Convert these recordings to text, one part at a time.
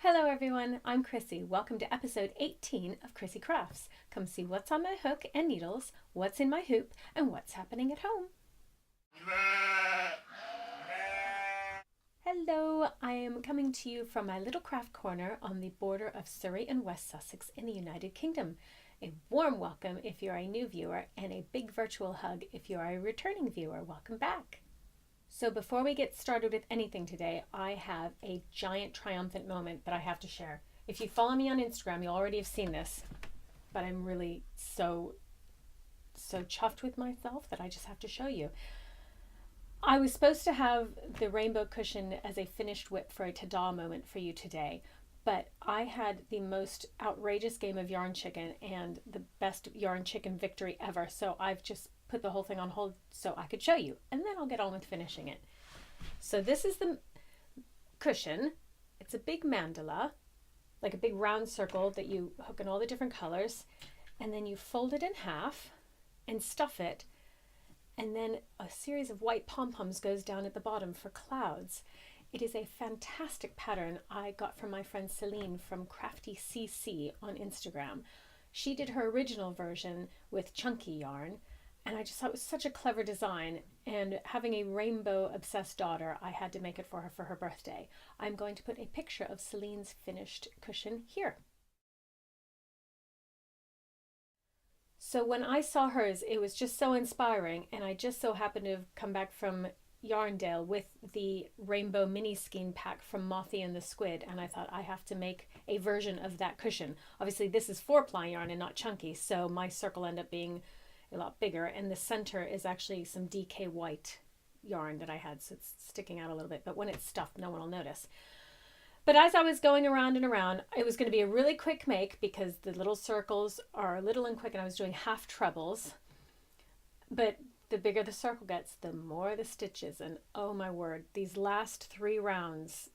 Hello everyone, I'm Chrissy. Welcome to episode 18 of Chrissy Crafts. Come see what's on my hook and needles, what's in my hoop, and what's happening at home. Hello, I am coming to you from my little craft corner on the border of Surrey and West Sussex in the United Kingdom. A warm welcome if you're a new viewer, and a big virtual hug if you are a returning viewer. Welcome back. So before we get started with anything today, I have a giant triumphant moment that I have to share. If you follow me on Instagram, you'll already have seen this, but I'm really so chuffed with myself that I just have to show you. I was supposed to have the rainbow cushion as a finished whip for a ta-da moment for you today, but I had the most outrageous game of yarn chicken and the best yarn chicken victory ever, so I've just put the whole thing on hold so I could show you, and then I'll get on with finishing it. So this is the cushion. It's a big mandala, like a big round circle that you hook in all the different colors, and then you fold it in half and stuff it, and then a series of white pom-poms goes down at the bottom for clouds. It is a fantastic pattern I got from my friend Celine from Crafty CC on Instagram. She did her original version with chunky yarn, and I just thought it was such a clever design, and having a rainbow obsessed daughter, I had to make it for her birthday. I'm going to put a picture of Celine's finished cushion here. So when I saw hers, it was just so inspiring, and I just so happened to have come back from Yarndale with the rainbow mini skein pack from Mothy and the Squid, and I thought I have to make a version of that cushion. Obviously this is 4-ply yarn and not chunky, so my circle ended up being a lot bigger, and the center is actually some DK white yarn that I had, so it's sticking out a little bit, but when it's stuffed no one will notice. But as I was going around and around, it was going to be a really quick make because the little circles are little and quick, and I was doing half trebles, but the bigger the circle gets, the more the stitches, and oh my word, these last 3 rounds,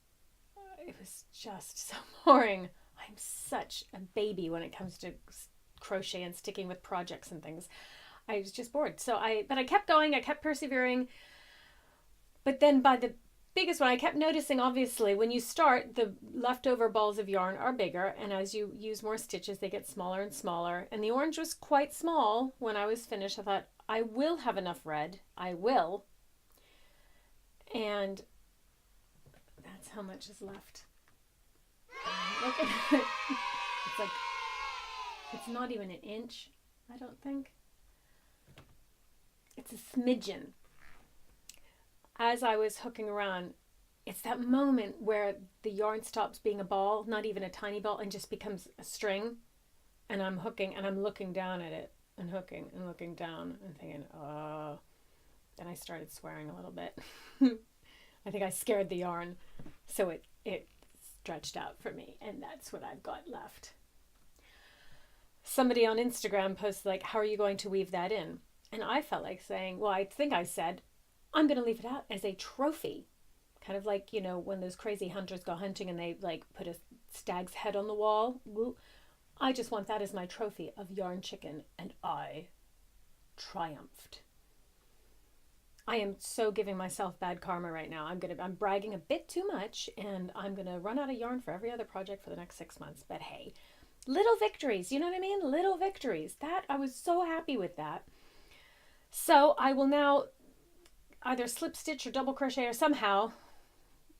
it was just so boring. I'm such a baby when it comes to crochet and sticking with projects and things. I was just bored. But I kept going, I kept persevering. But then by the biggest one, I kept noticing, obviously, when you start, the leftover balls of yarn are bigger, and as you use more stitches, they get smaller and smaller. And the orange was quite small when I was finished. I thought, I will have enough red. I will. And that's how much is left. Look at it. It's like, it's not even an inch, I don't think. It's a smidgen. As I was hooking around, it's that moment where the yarn stops being a ball, not even a tiny ball, and just becomes a string. And I'm hooking and I'm looking down at it and hooking and looking down and thinking, oh. Then I started swearing a little bit. I think I scared the yarn, so it stretched out for me, and that's what I've got left. Somebody on Instagram posted, like, how are you going to weave that in? And I felt like saying, well, I think I said, I'm going to leave it out as a trophy. Kind of like, you know, when those crazy hunters go hunting and they like put a stag's head on the wall. I just want that as my trophy of yarn chicken, and I triumphed. I am so giving myself bad karma right now. I'm bragging a bit too much, and I'm going to run out of yarn for every other project for the next 6 months. But hey, little victories, you know what I mean? Little victories. That, I was so happy with that. So I will now either slip stitch or double crochet or somehow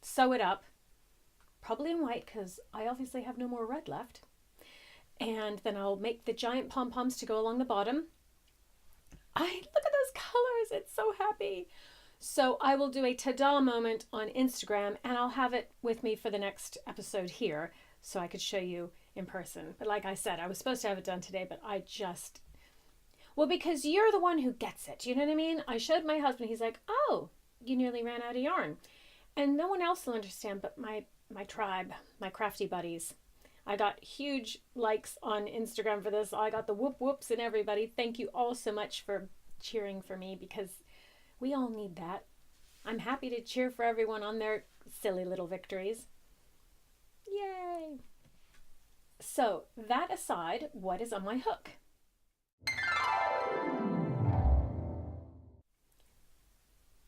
sew it up, probably in white because I obviously have no more red left. And then I'll make the giant pom-poms to go along the bottom. Look at those colors, it's so happy. So I will do a ta-da moment on Instagram, and I'll have it with me for the next episode here so I could show you in person. But like I said, I was supposed to have it done today, but well, because you're the one who gets it, you know what I mean? I showed my husband, he's like, oh, you nearly ran out of yarn. And no one else will understand but my tribe, my crafty buddies. I got huge likes on Instagram for this. I got the whoop whoops and everybody. Thank you all so much for cheering for me, because we all need that. I'm happy to cheer for everyone on their silly little victories. Yay! So that aside, what is on my hook?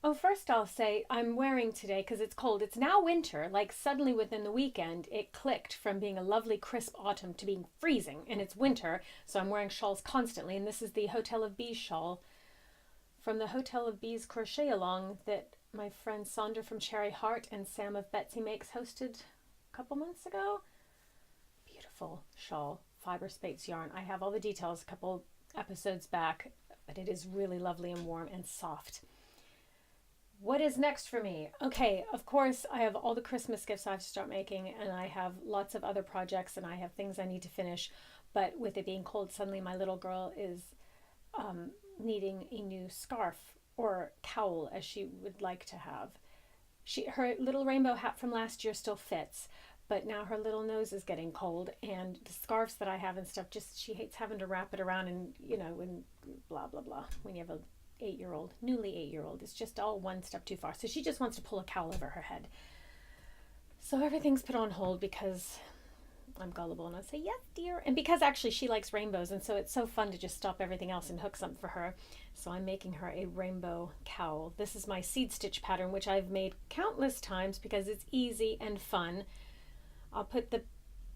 Oh, So first I'll say I'm wearing today because it's cold. It's now winter. Like suddenly within the weekend, it clicked from being a lovely crisp autumn to being freezing and it's winter. So I'm wearing shawls constantly. And this is the Hotel of Bees shawl from the Hotel of Bees crochet along that my friend Sandra from Cherry Heart and Sam of Betsy Makes hosted a couple months ago. Beautiful shawl, fiber spates yarn. I have all the details a couple episodes back, but it is really lovely and warm and soft. What is next for me? Okay, of course, I have all the Christmas gifts I have to start making, and I have lots of other projects, and I have things I need to finish. But with it being cold, suddenly my little girl is needing a new scarf or cowl, as she would like to have. Her little rainbow hat from last year still fits, but now her little nose is getting cold, and the scarves that I have and stuff, just she hates having to wrap it around and and blah blah blah. When you have a newly 8-year-old, it's just all one step too far. So she just wants to pull a cowl over her head. So everything's put on hold because I'm gullible and I say, yes, dear. And because actually she likes rainbows, and so it's so fun to just stop everything else and hook something for her. So I'm making her a rainbow cowl. This is my seed stitch pattern, which I've made countless times because it's easy and fun. I'll put the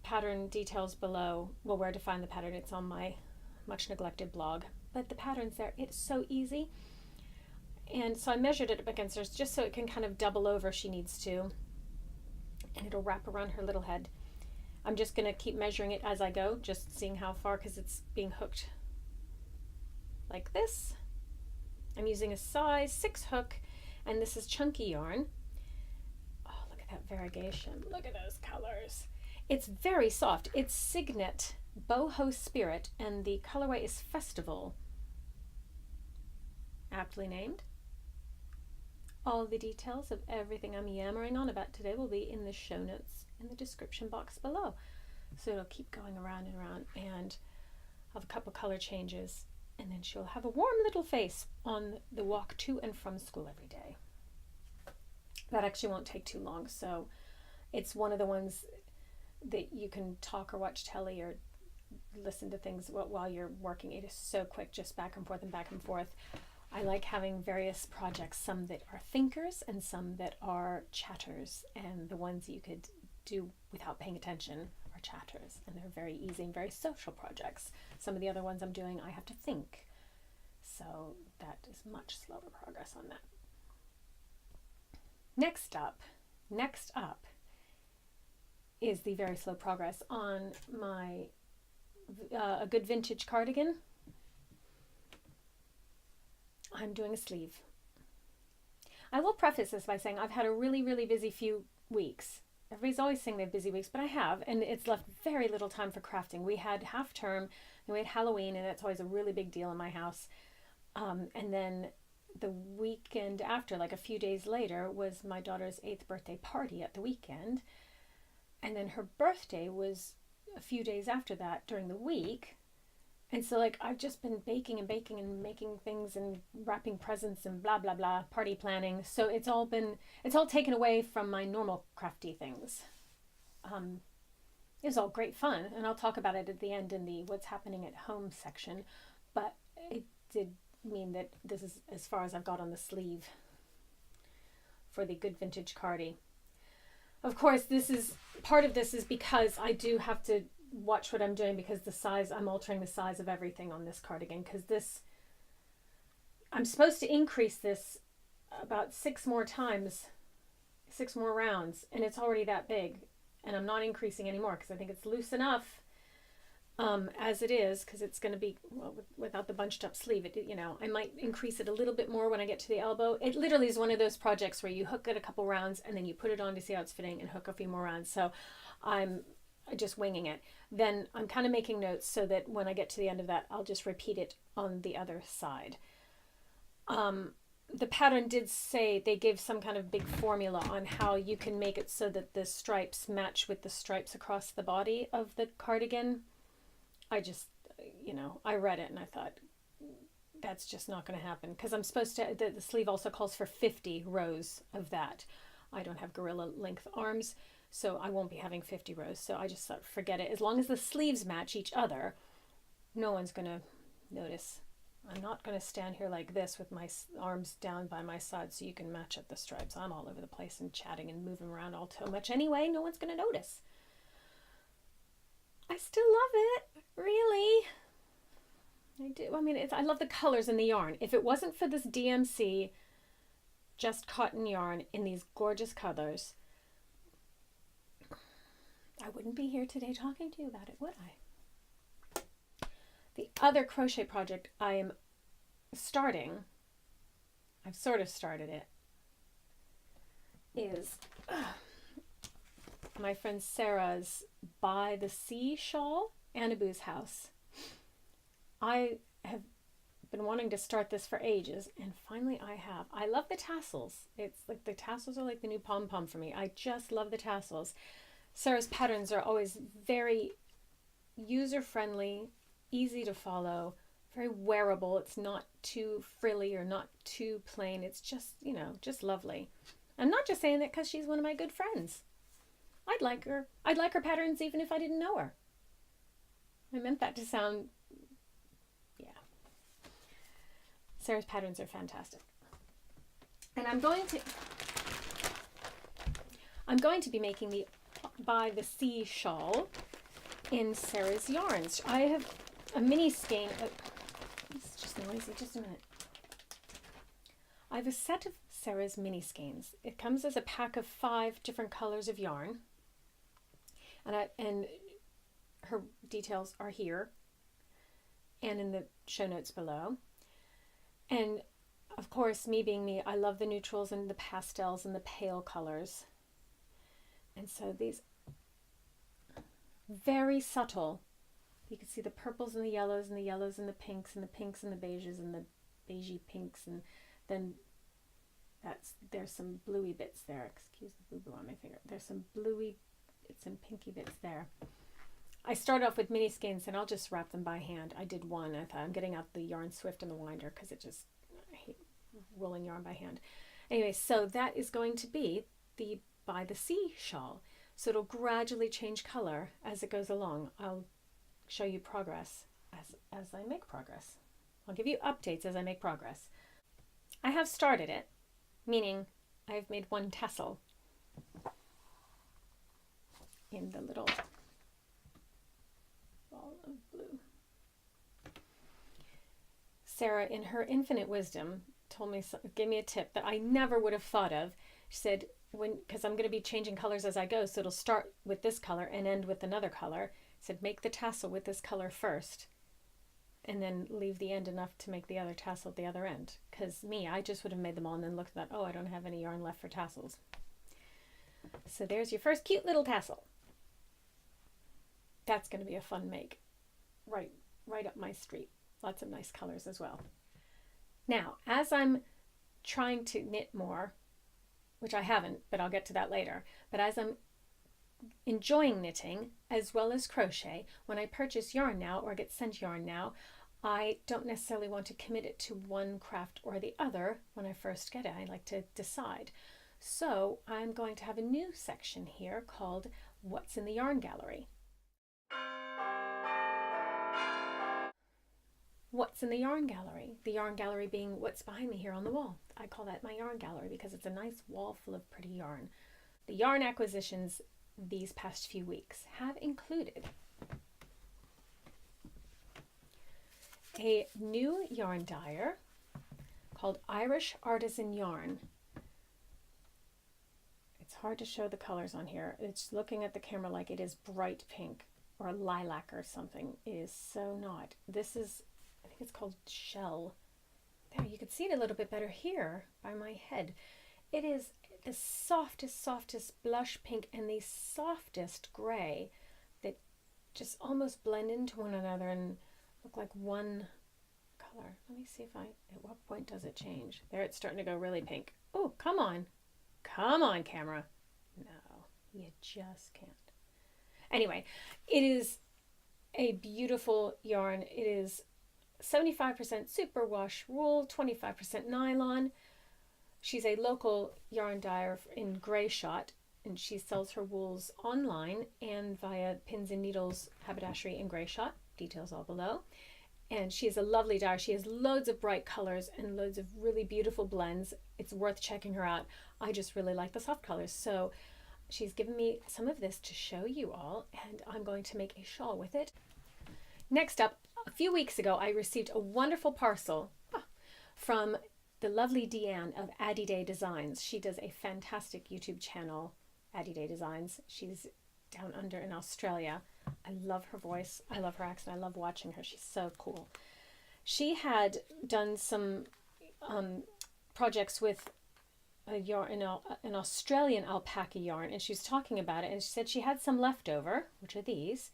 pattern details below. Well, where to find the pattern, it's on my much neglected blog. But the pattern's there. It's so easy. And so I measured it up against hers just so it can kind of double over if she needs to. And it'll wrap around her little head. I'm just going to keep measuring it as I go, just seeing how far, because it's being hooked like this. I'm using a size 6 hook, and this is chunky yarn. Oh, look at that variegation. Look at those colors. It's very soft. It's Signet Boho Spirit, and the colorway is Festival. Aptly named. All the details of everything I'm yammering on about today will be in the show notes in the description box below. So it'll keep going around and around, and I'll have a couple color changes, and then she'll have a warm little face on the walk to and from school every day. That actually won't take too long, so it's one of the ones that you can talk or watch telly or listen to things while you're working. It is so quick, just back and forth and back and forth. I like having various projects, some that are thinkers and some that are chatters, and the ones you could do without paying attention are chatters, and they're very easy and very social projects. Some of the other ones I'm doing, I have to think, so that is much slower progress on that. Next up is the very slow progress on my A Good Vintage cardigan. I'm doing a sleeve. I will preface this by saying I've had a really, really busy few weeks. Everybody's always saying they have busy weeks, but I have, and it's left very little time for crafting. We had half term, and we had Halloween, and that's always a really big deal in my house. And then the weekend after, like a few days later, was my daughter's 8th birthday party at the weekend. And then her birthday was a few days after that during the week. And so like I've just been baking and making things and wrapping presents and blah blah blah, party planning. So it's all taken away from my normal crafty things. It was all great fun, and I'll talk about it at the end in the what's happening at home section. But it did mean that this is as far as I've got on the sleeve for the Good Vintage Cardi. Of course, part of this is because I do have to watch what I'm doing, because I'm altering the size of everything on this cardigan, because I'm supposed to increase this about 6 more rounds, and it's already that big, and I'm not increasing anymore because I think it's loose enough as it is, because it's going to be, well, without the bunched up sleeve, I might increase it a little bit more when I get to the elbow. It literally is one of those projects where you hook it a couple rounds and then you put it on to see how it's fitting and hook a few more rounds. So I'm just winging it. Then I'm kind of making notes so that when I get to the end of that, I'll just repeat it on the other side. The pattern did say they gave some kind of big formula on how you can make it so that the stripes match with the stripes across the body of the cardigan. I just, I read it and I thought, that's just not going to happen, because I'm supposed to, the sleeve also calls for 50 rows of that. I don't have gorilla length arms, so I won't be having 50 rows. So I just thought, forget it. As long as the sleeves match each other, no one's going to notice I'm not going to stand here like this with my arms down by my side so you can match up the stripes. I'm all over the place and chatting and moving around all too much anyway. No one's going to notice. I still love it, really. I do. I mean, I love the colors in the yarn. If it wasn't for this DMC Just Cotton yarn in these gorgeous colors, I wouldn't be here today talking to you about it, would I? The other crochet project I am starting, I've sort of started it, is my friend Sarah's By the Sea shawl, Annaboo's house. I have been wanting to start this for ages, and finally I have. I love the tassels. It's like the tassels are like the new pom-pom for me. I just love the tassels. Sarah's patterns are always very user-friendly, easy to follow, very wearable. It's not too frilly or not too plain. It's just, you know, just lovely. I'm not just saying that because she's one of my good friends. I'd like her. I'd like her patterns even if I didn't know her. I meant that to sound, yeah. Sarah's patterns are fantastic. And I'm going to be making the By the Sea shawl in Sarah's yarns. I have a mini skein. It's just noisy. Just a minute. I have a set of Sarah's mini skeins. It comes as a pack of 5 different colors of yarn, and her details are here and in the show notes below. And of course, me being me, I love the neutrals and the pastels and the pale colors. And so these very subtle, you can see the purples and the yellows and the yellows and the pinks and the pinks and the beiges and the beigey pinks, and then there's some bluey bits there. Excuse the boo-boo on my finger. There's some bluey bits and pinky bits there. I started off with mini skeins and I'll just wrap them by hand. I did one. I thought I'm getting out the Yarn Swift and the winder because I hate rolling yarn by hand. Anyway, so that is going to be the By the Sea shawl. So it'll gradually change color as it goes along. I'll show you progress as I make progress. I'll give you updates as I make progress. I have started it, meaning I've made one tassel in the little ball of blue. Sarah, in her infinite wisdom, gave me a tip that I never would have thought of. She said, because I'm going to be changing colors as I go, so it'll start with this color and end with another color. Said make the tassel with this color first and then leave the end enough to make the other tassel at the other end. Because I just would have made them all and then looked at that, oh, I don't have any yarn left for tassels. So there's your first cute little tassel. That's going to be a fun make. Right up my street. Lots of nice colors as well. Now, as I'm trying to knit more, which I haven't, but I'll get to that later, but as I'm enjoying knitting as well as crochet, when I purchase yarn now or get sent yarn now, I don't necessarily want to commit it to one craft or the other when I first get it. I like to decide. So I'm going to have a new section here called What's in the Yarn Gallery. What's in the yarn gallery? The yarn gallery being what's behind me here on the wall. I call that my yarn gallery because it's a nice wall full of pretty yarn. The yarn acquisitions these past few weeks have included a new yarn dyer called Irish Artisan Yarn. It's hard to show the colors on here. It's looking at the camera like it is bright pink or lilac or something. It is so not. This is, I think it's called Shell. There, you can see it a little bit better here by my head. It is the softest blush pink and the softest gray that just almost blend into one another and look like one color. Let me see if at what point does it change? There, it's starting to go really pink. Oh, come on. Come on, camera. No, you just can't. Anyway, it is a beautiful yarn. It is 75% superwash wool, 25% nylon. She's a local yarn dyer in Gray Shot, and she sells her wools online and via Pins and Needles Haberdashery in Gray Shot. Details all below. And she is a lovely dyer. She has loads of bright colors and loads of really beautiful blends. It's worth checking her out. I just really like the soft colors. So she's given me some of this to show you all, and I'm going to make a shawl with it. Next up, a few weeks ago, I received a wonderful parcel from the lovely Deanne of Addie Day Designs. She does a fantastic YouTube channel, Addie Day Designs. She's down under in Australia. I love her voice. I love her accent. I love watching her. She's so cool. She had done some projects with a yarn, an Australian alpaca yarn, and she was talking about it, and she said she had some left over, which are these.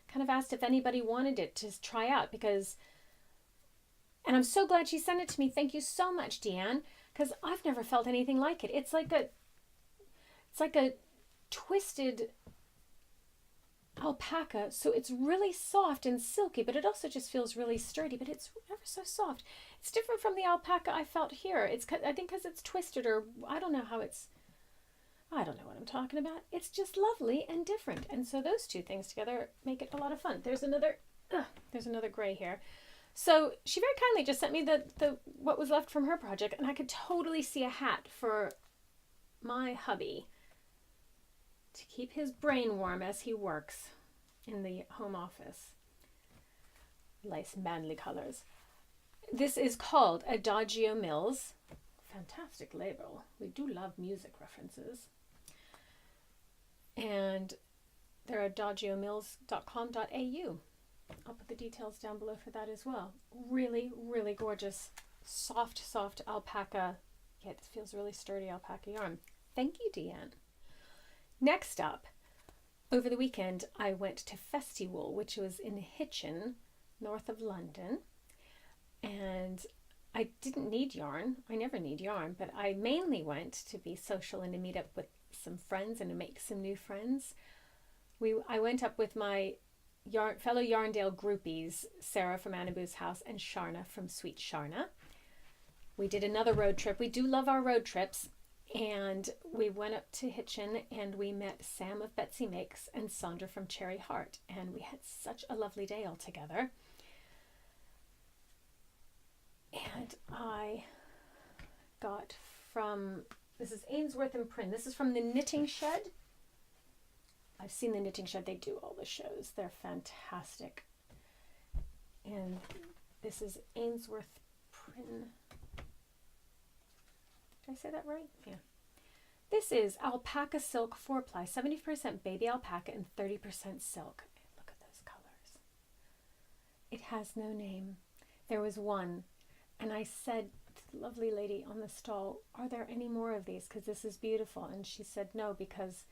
Kind of asked if anybody wanted it to try out, because, and I'm so glad she sent it to me. Thank you so much, Deanne, because I've never felt anything like it. It's like a twisted alpaca, so it's really soft and silky, but it also just feels really sturdy, but it's ever so soft. It's different from the alpaca I felt here. It's, I think, because it's twisted, or I don't know how it's, I don't know what I'm talking about. It's just lovely and different, and so those two things together make it a lot of fun. There's another gray here. So she very kindly just sent me the what was left from her project, and I could totally see a hat for my hubby to keep his brain warm as he works in the home office. Nice manly colors. This is called Adagio Mills. Fantastic label. We do love music references. And they're adagiomills.com.au. I'll put the details down below for that as well. Really, really gorgeous, soft alpaca. Yeah, it feels really sturdy alpaca yarn. Thank you, Deanne. Next up, over the weekend, I went to Festiwool, which was in Hitchin, north of London. And I didn't need yarn. I never need yarn, but I mainly went to be social and to meet up with some friends and to make some new friends. I went up with my fellow Yarndale groupies, Sarah from Annaboo's House and Sharna from Sweet Sharna. We did another road trip. We do love our road trips. And we went up to Hitchin and we met Sam of Betsy Makes and Sandra from Cherry Heart. And we had such a lovely day all together. And I got from, this is Ainsworth and Prynne. This is from the Knitting Shed. I've seen the Knitting Shed. They do all the shows. They're fantastic. And this is Ainsworth Prynne. Did I say that right? Yeah. This is alpaca silk 4-ply, 70% baby alpaca and 30% silk. Look at those colors. It has no name. There was one, and I said to the lovely lady on the stall, are there any more of these? Because this is beautiful. And she said no, because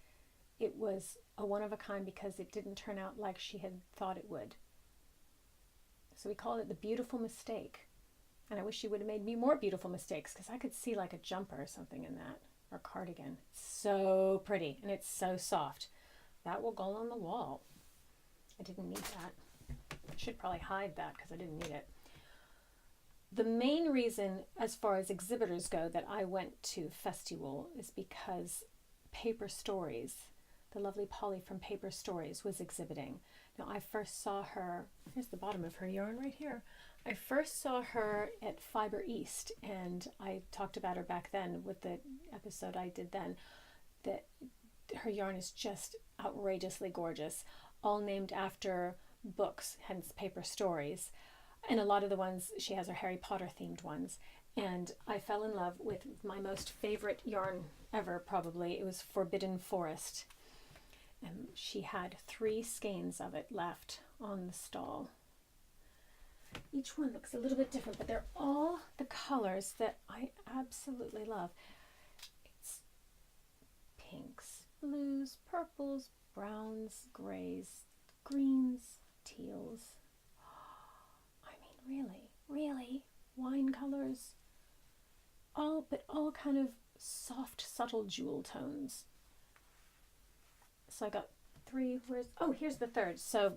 it was a one of a kind, because it didn't turn out like she had thought it would. So we called it the beautiful mistake. And I wish she would have made me more beautiful mistakes, because I could see like a jumper or something in that, or cardigan. So pretty, and it's so soft. That will go on the wall. I didn't need that. I should probably hide that because I didn't need it. The main reason, as far as exhibitors go, that I went to Festiwool is because Paper Stories, the lovely Polly from Paper Stories, was exhibiting. Now, I first saw her, here's the bottom of her yarn right here. I first saw her at Fiber East, and I talked about her back then with the episode I did then, that her yarn is just outrageously gorgeous, all named after books, hence Paper Stories. And a lot of the ones she has are Harry Potter themed ones. And I fell in love with my most favorite yarn ever, probably. It was Forbidden Forest. And she had 3 skeins of it left on the stall. Each one looks a little bit different, but they're all the colors that I absolutely love. It's pinks, blues, purples, browns, grays, greens, teals. I mean, really, wine colors. But all kind of soft, subtle jewel tones. So I got 3, here's the third. So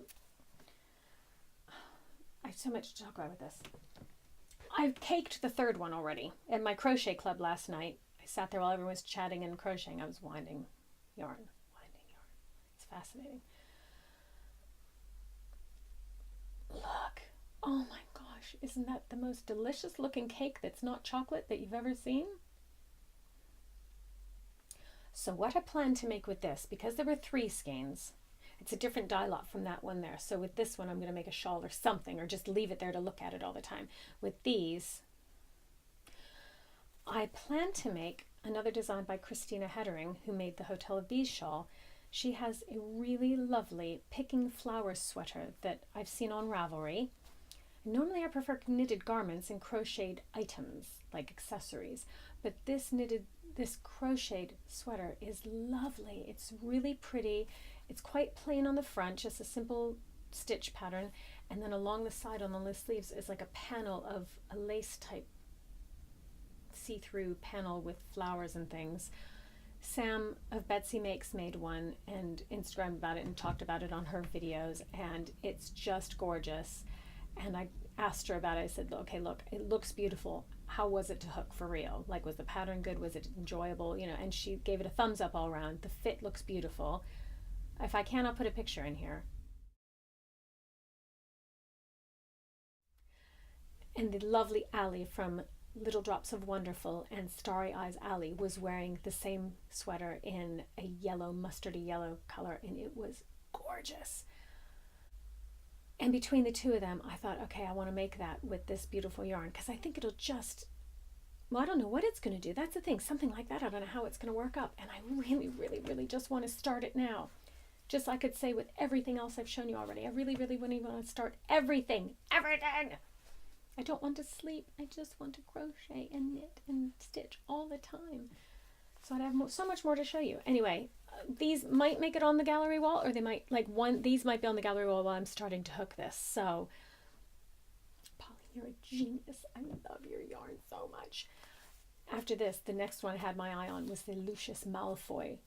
I have so much to talk about with this. I've caked the third one already. At my crochet club last night, I sat there while everyone was chatting and crocheting. I was winding yarn. It's fascinating. Look. Oh my God. isn't that the most delicious looking cake that's not chocolate that you've ever seen? So what I plan to make with this, because there were 3 skeins, it's a different dye lot from that one there. So with this one, I'm going to make a shawl or something, or just leave it there to look at it all the time. With these, I plan to make another design by Christina Heddering, who made the Hotel of Bees shawl. She has a really lovely picking flowers sweater that I've seen on Ravelry. Normally I prefer knitted garments and crocheted items, like accessories, but this crocheted sweater is lovely. It's really pretty. It's quite plain on the front, just a simple stitch pattern, and then along the side on the sleeves is like a panel of a lace type see-through panel with flowers and things. Sam of Betsy Makes made one and Instagrammed about it and talked about it on her videos, and it's just gorgeous. And I asked her about it. I said, okay, look, it looks beautiful. How was it to hook for real? Like, was the pattern good? Was it enjoyable? You know, and she gave it a thumbs up all around. The fit looks beautiful. If I can, I'll put a picture in here. And the lovely Allie from Little Drops of Wonderful and Starry Eyes Allie was wearing the same sweater in a yellow, mustardy yellow color, and it was gorgeous. And between the 2 of them, I thought, okay, I want to make that with this beautiful yarn, because I think it'll just, well, I don't know what it's going to do. That's the thing, something like that, I don't know how it's going to work up. And I really, really, really just want to start it now. Just like I could say with everything else I've shown you already. I really, really want to start everything. I don't want to sleep. I just want to crochet and knit and stitch all the time. So I'd have so much more to show you. Anyway, these might make it on the gallery wall, or they might, these might be on the gallery wall while I'm starting to hook this. So, Polly, you're a genius. I love your yarn so much. After this, the next one I had my eye on was the Lucius Malfoy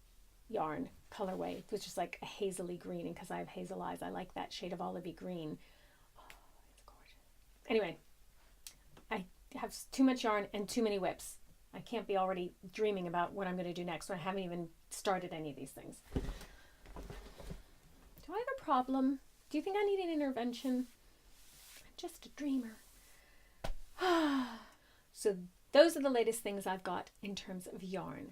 yarn colorway, which is like a hazily green, and because I have hazel eyes, I like that shade of olivey green. Oh, it's gorgeous. Anyway, I have too much yarn and too many whips. I can't be already dreaming about what I'm going to do next when I haven't even started any of these things. Do I have a problem? Do you think I need an intervention? I'm just a dreamer. So those are the latest things I've got in terms of yarn.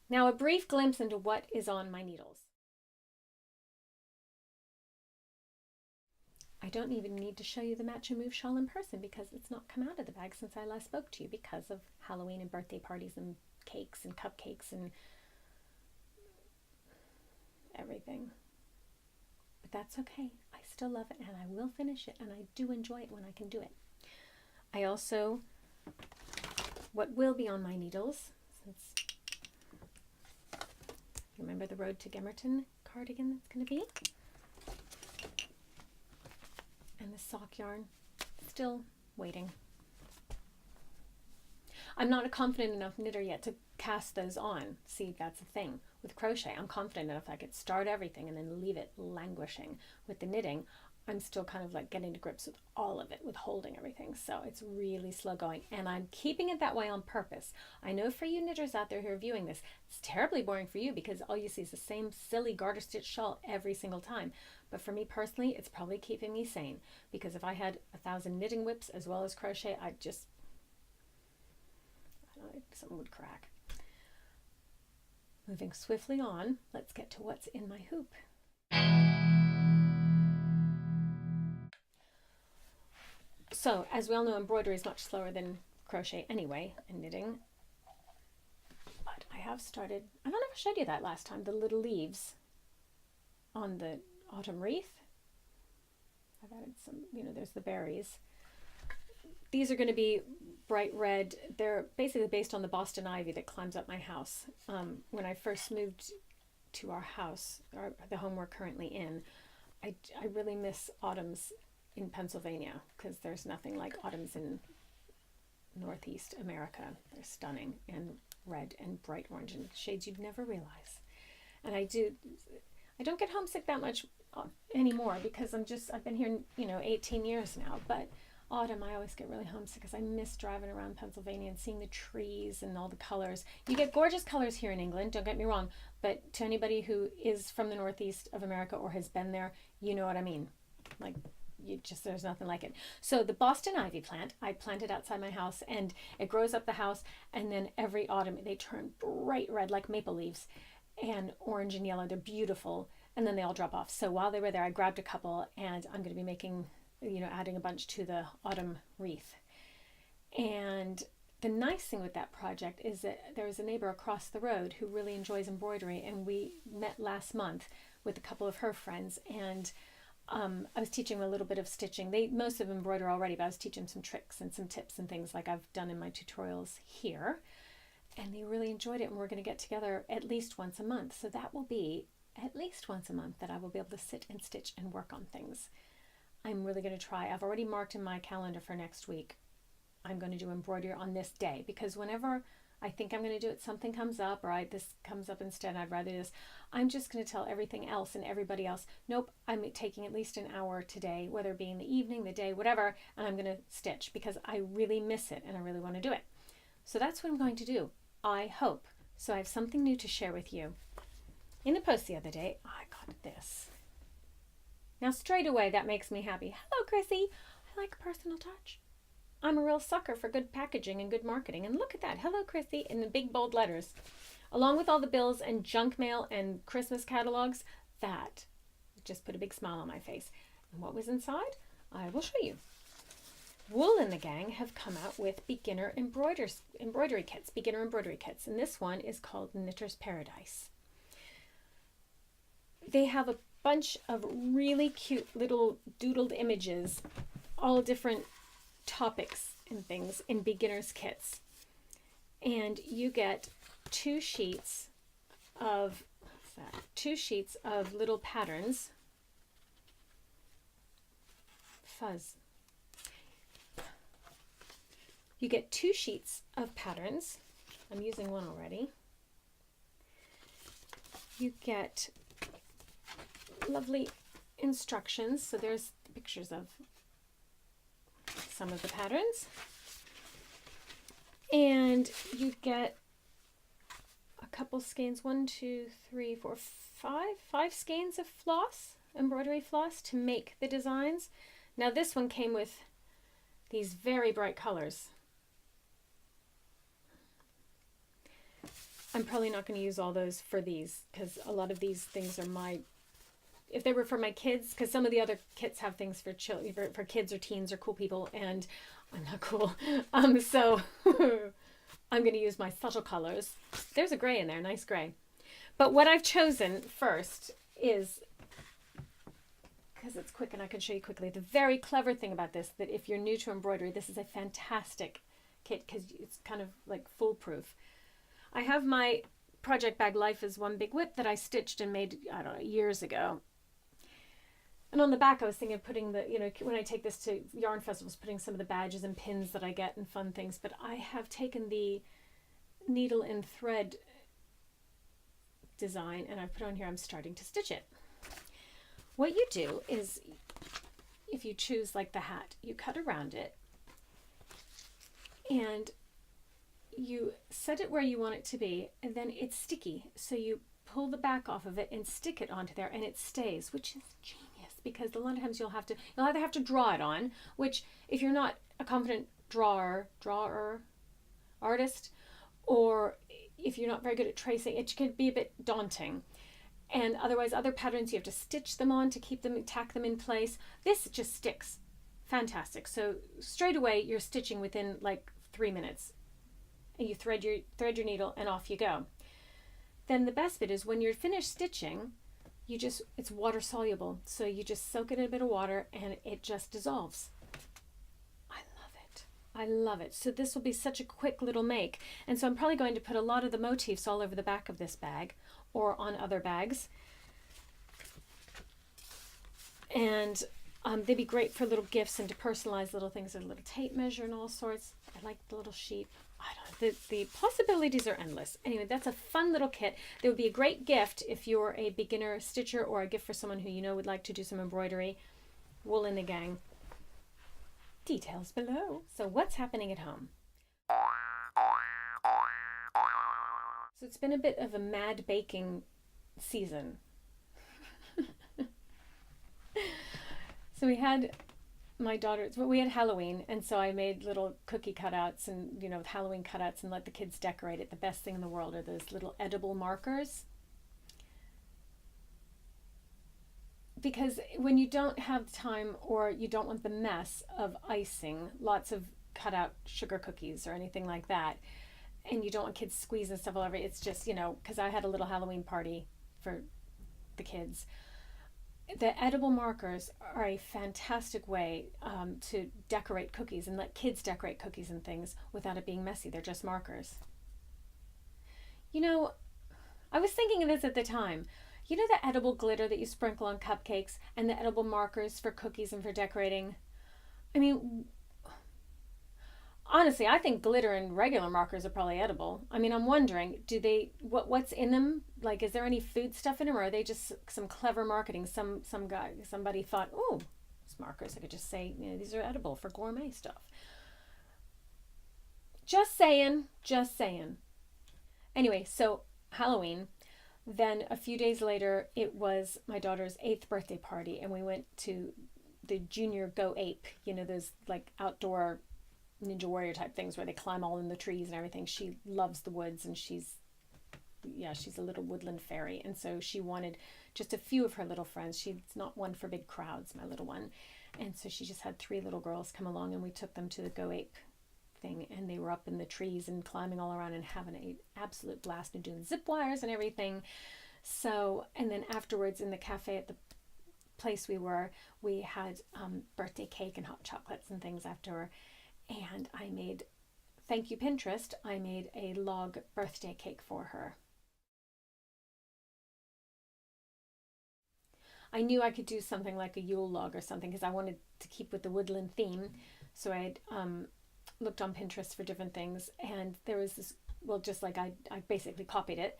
Now a brief glimpse into what is on my needles. I don't even need to show you the Match and Move shawl in person because it's not come out of the bag since I last spoke to you because of Halloween and birthday parties and cakes and cupcakes and everything. But that's okay. I still love it and I will finish it, and I do enjoy it when I can do it. I also, what will be on my needles, since remember the Road to Gemerton cardigan that's going to be? And the sock yarn, still waiting. I'm not a confident enough knitter yet to cast those on. See, that's the thing. With crochet, I'm confident enough I could start everything and then leave it languishing. With the knitting, I'm still kind of like getting to grips with all of it, with holding everything. So it's really slow going, and I'm keeping it that way on purpose. I know for you knitters out there who are viewing this, it's terribly boring for you because all you see is the same silly garter stitch shawl every single time. But for me personally, it's probably keeping me sane, because if I had 1,000 knitting whips as well as crochet, I don't know, something would crack. Moving swiftly on, let's get to what's in my hoop. So, as we all know, embroidery is much slower than crochet anyway, and knitting. But I have started, I don't know if I showed you that last time, the little leaves on the autumn wreath. I've added some, there's the berries. These are going to be bright red. They're basically based on the Boston ivy that climbs up my house. When I first moved to our house, or the home we're currently in, I really miss autumns in Pennsylvania, because there's nothing like autumns in Northeast America. They're stunning and red and bright orange and shades you'd never realize. And I don't get homesick that much anymore because I've been here 18 years now, but autumn I always get really homesick because I miss driving around Pennsylvania and seeing the trees and all the colors. You get gorgeous colors here in England, don't get me wrong, but to anybody who is from the Northeast of America or has been there, you know what I mean. Like there's nothing like it. So the Boston ivy plant, I planted outside my house, and it grows up the house, and then every autumn they turn bright red like maple leaves, and orange and yellow. They're beautiful, and then they all drop off. So while they were there, I grabbed a couple, and I'm going to be making, adding a bunch to the autumn wreath. And the nice thing with that project is that there was a neighbor across the road who really enjoys embroidery, and we met last month with a couple of her friends, and I was teaching them a little bit of stitching. Most of them embroider already, but I was teaching them some tricks and some tips and things like I've done in my tutorials here, and they really enjoyed it, and we're going to get together at least once a month. So that will be at least once a month that I will be able to sit and stitch and work on things. I'm really going to try. I've already marked in my calendar for next week. I'm going to do embroidery on this day, because whenever I think I'm going to do it, something comes up, or this comes up instead, I'd rather do this. I'm just going to tell everything else and everybody else, nope, I'm taking at least an hour today, whether it be in the evening, the day, whatever, and I'm going to stitch because I really miss it and I really want to do it. So that's what I'm going to do, I hope. So I have something new to share with you. In the post the other day, I got this. Now straight away, that makes me happy. Hello, Chrissy. I like personal touch. I'm a real sucker for good packaging and good marketing. And look at that. Hello, Chrissy, in the big bold letters. Along with all the bills and junk mail and Christmas catalogs, that just put a big smile on my face. And what was inside? I will show you. Wool and the gang have come out with beginner embroidery kits, beginner embroidery kits. And this one is called Knitter's Paradise. They have a bunch of really cute little doodled images, all different topics and things in beginners kits, and you get two sheets of little patterns. Fuzz. You get two sheets of patterns. I'm using one already. You get lovely instructions. So there's pictures of some of the patterns, and you get a couple skeins, 5 skeins of floss, embroidery floss, to make the designs. Now this one came with these very bright colors. I'm probably not going to use all those for these, because a lot of these things are if they were for my kids, because some of the other kits have things for for kids or teens or cool people, and I'm not cool. So I'm going to use my subtle colors. There's a gray in there, nice gray. But what I've chosen first is, because it's quick and I can show you quickly, the very clever thing about this, that if you're new to embroidery, this is a fantastic kit because it's kind of like foolproof. I have my project bag Life is One Big Whip that I stitched and made, I don't know, years ago. And on the back, I was thinking of putting when I take this to yarn festivals, putting some of the badges and pins that I get and fun things. But I have taken the needle and thread design and I've put on here, I'm starting to stitch it. What you do is, if you choose like the hat, you cut around it and you set it where you want it to be, and then it's sticky. So you pull the back off of it and stick it onto there, and it stays, which is genius, because a lot of times you'll either have to draw it on, which if you're not a confident drawer, artist, or if you're not very good at tracing, it could be a bit daunting. And otherwise, other patterns you have to stitch them on to tack them in place. This just sticks. Fantastic. So straight away you're stitching within like 3 minutes. And you thread your needle and off you go. Then the best bit is when you're finished stitching, it's water soluble. So you just soak it in a bit of water and it just dissolves. I love it. So this will be such a quick little make. And so I'm probably going to put a lot of the motifs all over the back of this bag or on other bags. And they'd be great for little gifts and to personalize little things, a little tape measure and all sorts. I like the little sheep. I don't know, the possibilities are endless. Anyway, that's a fun little kit. That would be a great gift if you're a beginner stitcher, or a gift for someone who you know would like to do some embroidery. Wool in the gang. Details below. So what's happening at home? So it's been a bit of a mad baking season. So we had My daughters, well, we had Halloween, and so I made little cookie cutouts and, Halloween cutouts and let the kids decorate it. The best thing in the world are those little edible markers. Because when you don't have time or you don't want the mess of icing lots of cut out sugar cookies or anything like that, and you don't want kids squeezing stuff all over, it's just, because I had a little Halloween party for the kids. The edible markers are a fantastic way to decorate cookies and let kids decorate cookies and things without it being messy. They're just markers. You know, I was thinking of this at the time. You know the edible glitter that you sprinkle on cupcakes and the edible markers for cookies and for decorating? I mean, honestly, I think glitter and regular markers are probably edible. I mean, I'm wondering, do they what's in them? Like, is there any food stuff in them, or are they just some clever marketing? Somebody thought, oh, these markers, I could just say, these are edible for gourmet stuff. Just saying, just saying. Anyway, so Halloween. Then a few days later, it was my daughter's 8th birthday party, and we went to the Junior Go Ape, those like outdoor Ninja Warrior type things where they climb all in the trees and everything. She loves the woods, and she's a little woodland fairy. And so she wanted just a few of her little friends. She's not one for big crowds, my little one. And so she just had 3 little girls come along, and we took them to the Go Ape thing, and they were up in the trees and climbing all around and having an absolute blast and doing zip wires and everything. So, and then afterwards in the cafe at the place we had birthday cake and hot chocolates and things after. And I made, thank you Pinterest, I made a log birthday cake for her. I knew I could do something like a Yule log or something because I wanted to keep with the woodland theme. So I had looked on Pinterest for different things, and there was this, well, just like I basically copied it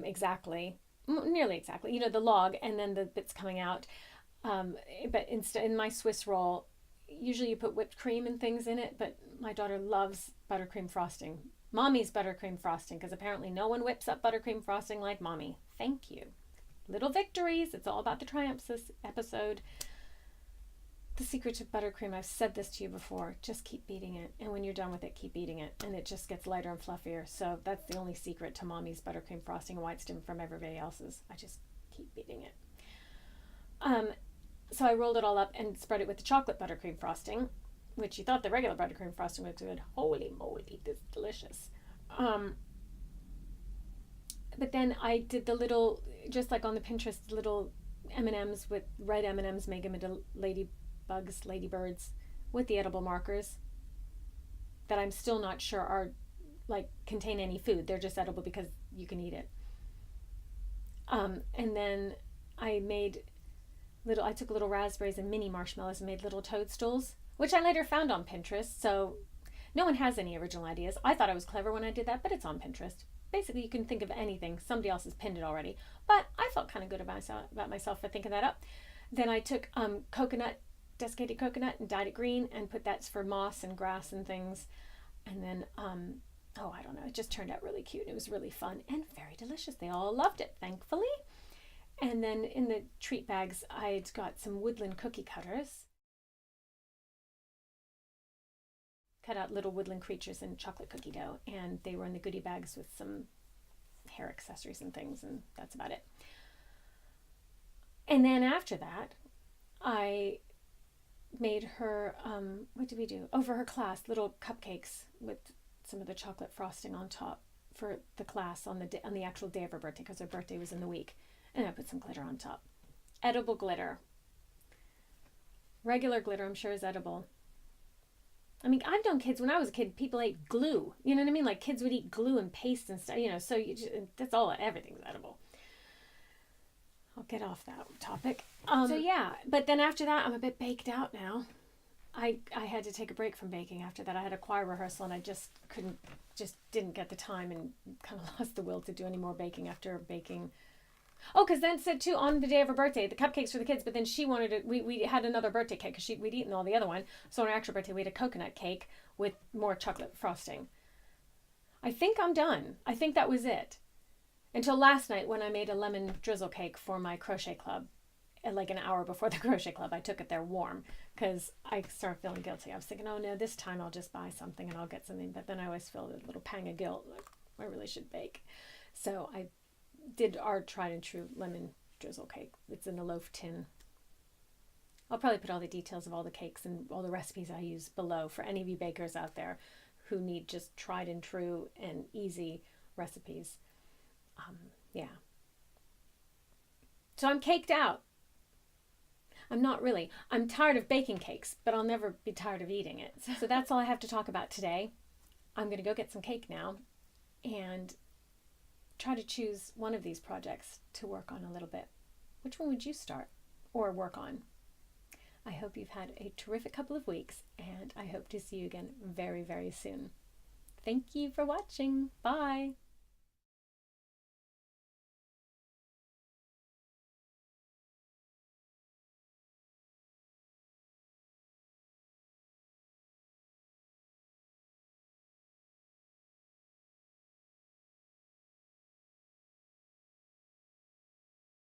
exactly, nearly exactly, the log and then the bits coming out. But instead, in my Swiss roll, usually you put whipped cream and things in it, but my daughter loves buttercream frosting. Mommy's buttercream frosting, because apparently no one whips up buttercream frosting like mommy. Thank you. Little victories. It's all about the triumphs this episode. The secret to buttercream, I've said this to you before, just keep beating it. And when you're done with it, keep beating it. And it just gets lighter and fluffier. So that's the only secret to mommy's buttercream frosting and why it's different from everybody else's. I just keep beating it. So I rolled it all up and spread it with the chocolate buttercream frosting, which you thought the regular buttercream frosting was good. Holy moly, this is delicious. But then I did the little, just like on the Pinterest, little M&Ms with red M&Ms, make them into ladybirds with the edible markers that I'm still not sure are like contain any food. They're just edible because you can eat it. And then I took little raspberries and mini marshmallows and made little toadstools, which I later found on Pinterest. So no one has any original ideas. I thought I was clever when I did that, but it's on Pinterest. Basically, you can think of anything. Somebody else has pinned it already. But I felt kind of good about myself for thinking that up. Then I took desiccated coconut, and dyed it green and put that for moss and grass and things. And then, I don't know, it just turned out really cute. It was really fun and very delicious. They all loved it, thankfully. And then in the treat bags, I'd got some woodland cookie cutters. Cut out little woodland creatures in chocolate cookie dough, and they were in the goodie bags with some hair accessories and things, and that's about it. And then after that, I made her, what did we do? Oh, for her class, little cupcakes with some of the chocolate frosting on top for the class on the actual day of her birthday, because her birthday was in the week. And I put some glitter on top. Edible glitter. Regular glitter, I'm sure, is edible. I mean, I've known kids, when I was a kid, people ate glue. You know what I mean? Like kids would eat glue and paste and stuff, so that's all, everything's edible. I'll get off that topic. So yeah, but then after that, I'm a bit baked out now. I had to take a break from baking after that. I had a choir rehearsal and I just didn't get the time and kind of lost the will to do any more baking after baking. Oh, because then said too, on the day of her birthday, the cupcakes for the kids, but then she wanted it. We had another birthday cake because we'd eaten all the other one. So on her actual birthday, we had a coconut cake with more chocolate frosting. I think I'm done. I think that was it. Until last night when I made a lemon drizzle cake for my crochet club. like an hour before the crochet club. I took it there warm because I started feeling guilty. I was thinking, oh no, this time I'll just buy something and I'll get something. But then I always feel a little pang of guilt, like I really should bake. So I did our tried and true lemon drizzle cake. It's in a loaf tin. I'll probably put all the details of all the cakes and all the recipes I use below for any of you bakers out there who need just tried and true and easy recipes. Yeah. So I'm caked out. I'm not really. I'm tired of baking cakes, but I'll never be tired of eating it. So that's all I have to talk about today. I'm going to go get some cake now and try to choose one of these projects to work on a little bit. Which one would you start or work on? I hope you've had a terrific couple of weeks, and I hope to see you again very, very soon. Thank you for watching. Bye.